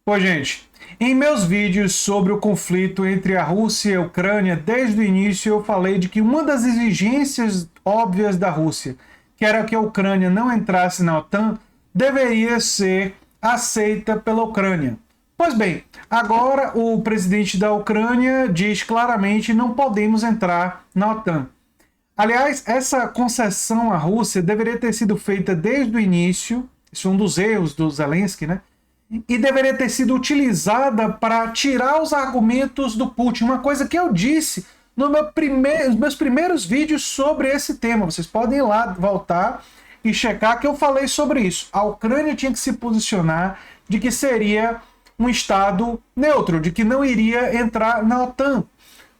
Pô, gente, em meus vídeos sobre o conflito entre a Rússia e a Ucrânia, desde o início eu falei de que uma das exigências óbvias da Rússia, que era que a Ucrânia não entrasse na OTAN, deveria ser aceita pela Ucrânia. Pois bem, agora o presidente da Ucrânia diz claramente não podemos entrar na OTAN. Aliás, essa concessão à Rússia deveria ter sido feita desde o início, isso é um dos erros do Zelensky, né? E deveria ter sido utilizada para tirar os argumentos do Putin. Uma coisa que eu disse no nos meus primeiros vídeos sobre esse tema. Vocês podem ir lá, voltar e checar que eu falei sobre isso. A Ucrânia tinha que se posicionar de que seria um Estado neutro, de que não iria entrar na OTAN,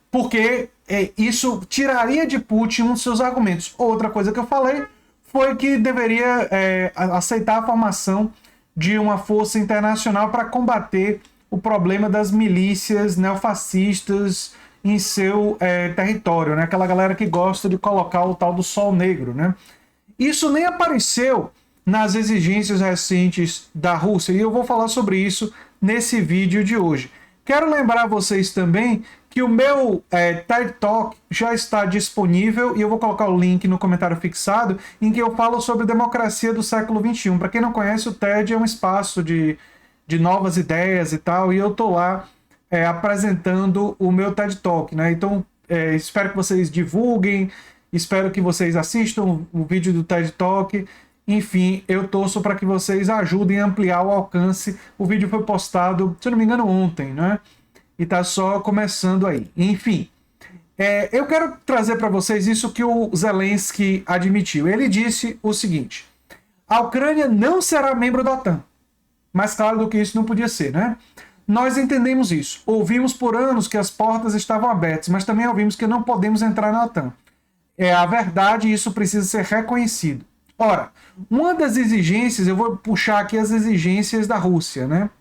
porque isso tiraria de Putin um dos seus argumentos. Outra coisa que eu falei foi que deveria aceitar a formação de uma força internacional para combater o problema das milícias neofascistas em seu território, né? Aquela galera que gosta de colocar o tal do Sol Negro, né? Isso nem apareceu nas exigências recentes da Rússia, e eu vou falar sobre isso nesse vídeo de hoje. Quero lembrar vocês também que o meu TED Talk já está disponível e eu vou colocar o link no comentário fixado, em que eu falo sobre democracia do século XXI. Para quem não conhece, o TED é um espaço de novas ideias e tal, e eu estou lá apresentando o meu TED Talk, né? Então, espero que vocês divulguem, espero que vocês assistam o vídeo do TED Talk. Enfim, eu torço para que vocês ajudem a ampliar o alcance. O vídeo foi postado, se eu não me engano, ontem, né? E tá só começando aí. Enfim, eu quero trazer para vocês isso que o Zelensky admitiu. Ele disse o seguinte: a Ucrânia não será membro da OTAN. Mais claro do que isso não podia ser, né? Nós entendemos isso. Ouvimos por anos que as portas estavam abertas, mas também ouvimos que não podemos entrar na OTAN. É a verdade e isso precisa ser reconhecido. Ora, uma das exigências, eu vou puxar aqui as exigências da Rússia, né?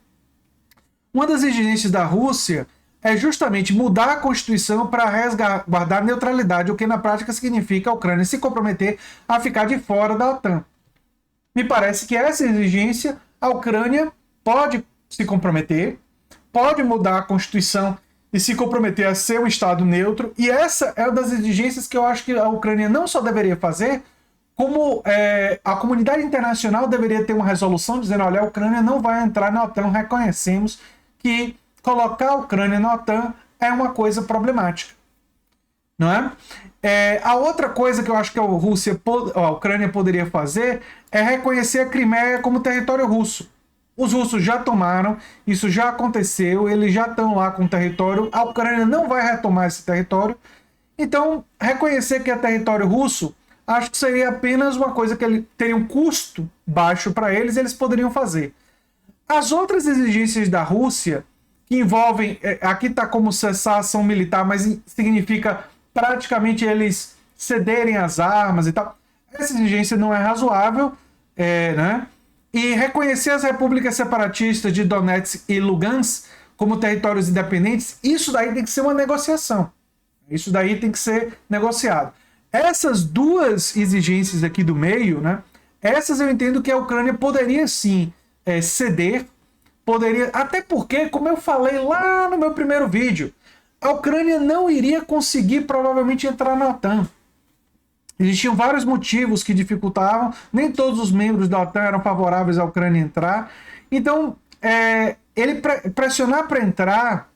Uma das exigências da Rússia é justamente mudar a Constituição para resguardar a neutralidade, o que na prática significa a Ucrânia se comprometer a ficar de fora da OTAN. Me parece que essa exigência, a Ucrânia pode se comprometer, pode mudar a Constituição e se comprometer a ser um Estado neutro, e essa é uma das exigências que eu acho que a Ucrânia não só deveria fazer, como a comunidade internacional deveria ter uma resolução dizendo, olha, a Ucrânia não vai entrar na OTAN, reconhecemos que colocar a Ucrânia na OTAN é uma coisa problemática, não é? A outra coisa que eu acho que a Ucrânia poderia fazer é reconhecer a Crimeia como território russo. Os russos já tomaram, isso já aconteceu, eles já estão lá com o território, a Ucrânia não vai retomar esse território, então reconhecer que é território russo, acho que seria apenas uma coisa que teria um custo baixo para eles poderiam fazer. As outras exigências da Rússia, que envolvem, aqui está como cessar a ação militar, mas significa praticamente eles cederem as armas e tal, essa exigência não é razoável, né? E reconhecer as repúblicas separatistas de Donetsk e Lugansk como territórios independentes, isso daí tem que ser uma negociação. Isso daí tem que ser negociado. Essas duas exigências aqui do meio, né? Essas eu entendo que a Ucrânia poderia sim ceder, poderia, até porque, como eu falei lá no meu primeiro vídeo, a Ucrânia não iria conseguir provavelmente entrar na OTAN. Existiam vários motivos que dificultavam, nem todos os membros da OTAN eram favoráveis à Ucrânia entrar. Então, ele pressionar para entrar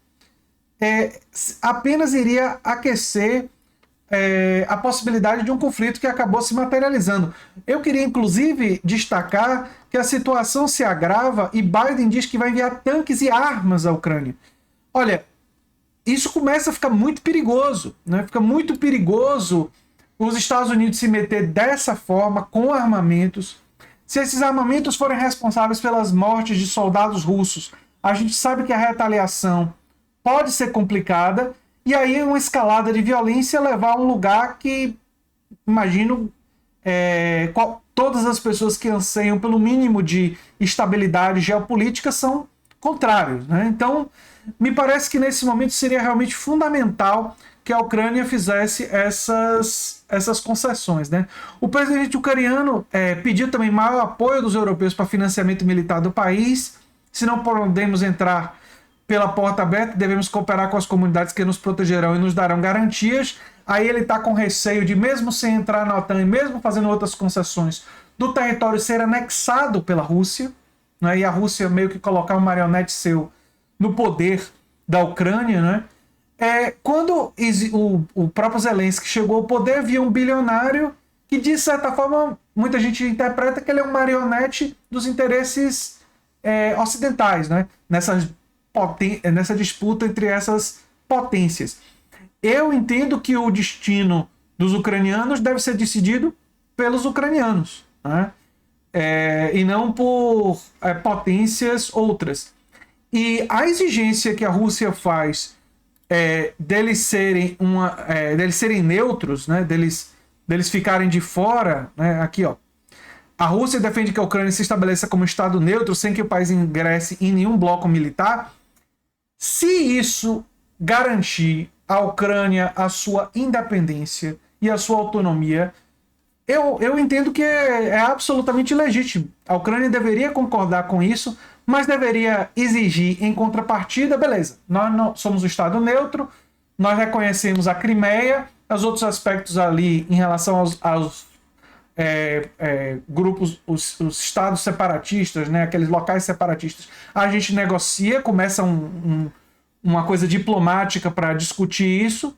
apenas iria aquecer a possibilidade de um conflito que acabou se materializando. Eu queria, inclusive, destacar que a situação se agrava e Biden diz que vai enviar tanques e armas à Ucrânia. Olha, isso começa a ficar muito perigoso, né? Fica muito perigoso os Estados Unidos se meter dessa forma, com armamentos. Se esses armamentos forem responsáveis pelas mortes de soldados russos, a gente sabe que a retaliação pode ser complicada, e aí uma escalada de violência levar a um lugar que, imagino, todas as pessoas que anseiam pelo mínimo de estabilidade geopolítica são contrários, né? Então, me parece que nesse momento seria realmente fundamental que a Ucrânia fizesse essas concessões, né? O presidente ucraniano pediu também maior apoio dos europeus para financiamento militar do país, Se não podemos entrar pela porta aberta, devemos cooperar com as comunidades que nos protegerão e nos darão garantias. Aí ele está com receio de, mesmo sem entrar na OTAN e mesmo fazendo outras concessões, do território ser anexado pela Rússia, né? E a Rússia meio que colocar um marionete seu no poder da Ucrânia, né? Quando o próprio Zelensky chegou ao poder, havia um bilionário que, de certa forma, muita gente interpreta que ele é um marionete dos interesses ocidentais, né? Nessa disputa entre essas potências. Eu entendo que o destino dos ucranianos deve ser decidido pelos ucranianos, né? E não por potências outras. E a exigência que a Rússia faz deles serem neutros, né? deles ficarem de fora, né? Aqui, ó. A Rússia defende que a Ucrânia se estabeleça como Estado neutro sem que o país ingresse em nenhum bloco militar. Se isso garantir à Ucrânia a sua independência e a sua autonomia, eu entendo que é absolutamente legítimo. A Ucrânia deveria concordar com isso, mas deveria exigir em contrapartida, beleza, nós não somos um Estado neutro, nós reconhecemos a Crimeia, os outros aspectos ali em relação aos grupos, os estados separatistas, né, aqueles locais separatistas, a gente negocia, começa uma coisa diplomática para discutir isso,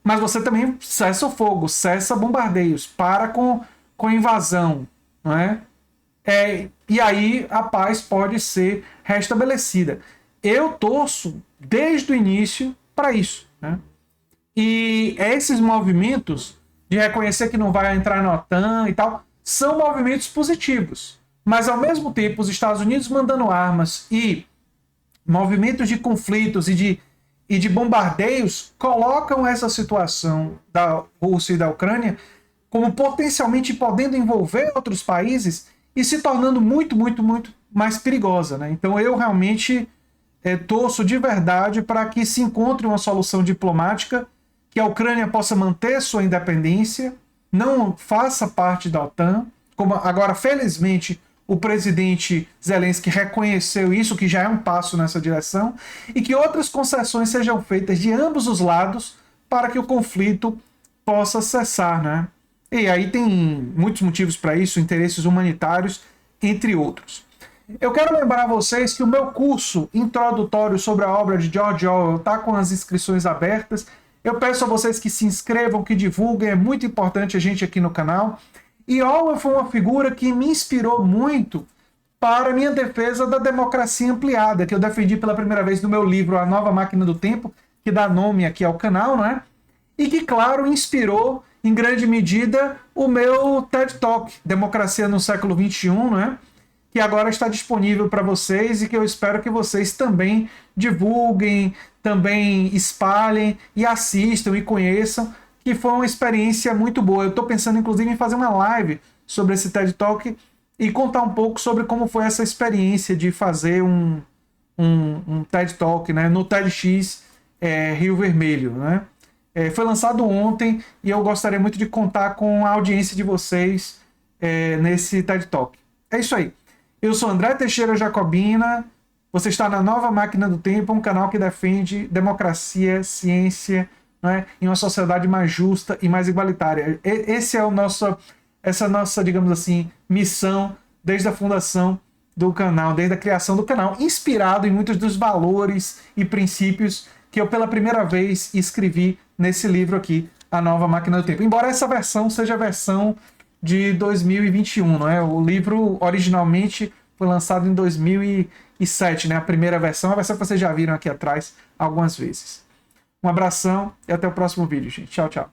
mas você também cessa o fogo, cessa bombardeios, para com invasão, não é? E aí a paz pode ser restabelecida. Eu torço desde o início para isso, né? E esses movimentos de reconhecer que não vai entrar na OTAN e tal, são movimentos positivos. Mas, ao mesmo tempo, os Estados Unidos mandando armas e movimentos de conflitos e de bombardeios colocam essa situação da Rússia e da Ucrânia como potencialmente podendo envolver outros países e se tornando muito, muito, muito mais perigosa, né? Então, eu realmente torço de verdade para que se encontre uma solução diplomática, que a Ucrânia possa manter sua independência, não faça parte da OTAN, como agora, felizmente, o presidente Zelensky reconheceu isso, que já é um passo nessa direção, e que outras concessões sejam feitas de ambos os lados para que o conflito possa cessar, né? E aí tem muitos motivos para isso, interesses humanitários, entre outros. Eu quero lembrar a vocês que o meu curso introdutório sobre a obra de George Orwell está com as inscrições abertas. Eu peço a vocês que se inscrevam, que divulguem, é muito importante a gente aqui no canal. E Orwell foi uma figura que me inspirou muito para a minha defesa da democracia ampliada, que eu defendi pela primeira vez no meu livro A Nova Máquina do Tempo, que dá nome aqui ao canal, né? E que, claro, inspirou em grande medida o meu TED Talk, Democracia no Século XXI, né? Que agora está disponível para vocês e que eu espero que vocês também divulguem, também espalhem e assistam e conheçam, que foi uma experiência muito boa. Eu estou pensando, inclusive, em fazer uma live sobre esse TED Talk e contar um pouco sobre como foi essa experiência de fazer um TED Talk, né, no TEDx Rio Vermelho, né? Foi lançado ontem e eu gostaria muito de contar com a audiência de vocês nesse TED Talk. É isso aí. Eu sou André Teixeira Jacobina, você está na Nova Máquina do Tempo, um canal que defende democracia, ciência, né, em uma sociedade mais justa e mais igualitária. Essa é a nossa, digamos assim, missão desde a fundação do canal, desde a criação do canal, inspirado em muitos dos valores e princípios que eu pela primeira vez escrevi nesse livro aqui, A Nova Máquina do Tempo. Embora essa versão seja a versão de 2021, não é? O livro originalmente foi lançado em 2007, né? A primeira versão, a versão que vocês já viram aqui atrás algumas vezes. Um abração e até o próximo vídeo, gente. Tchau, tchau.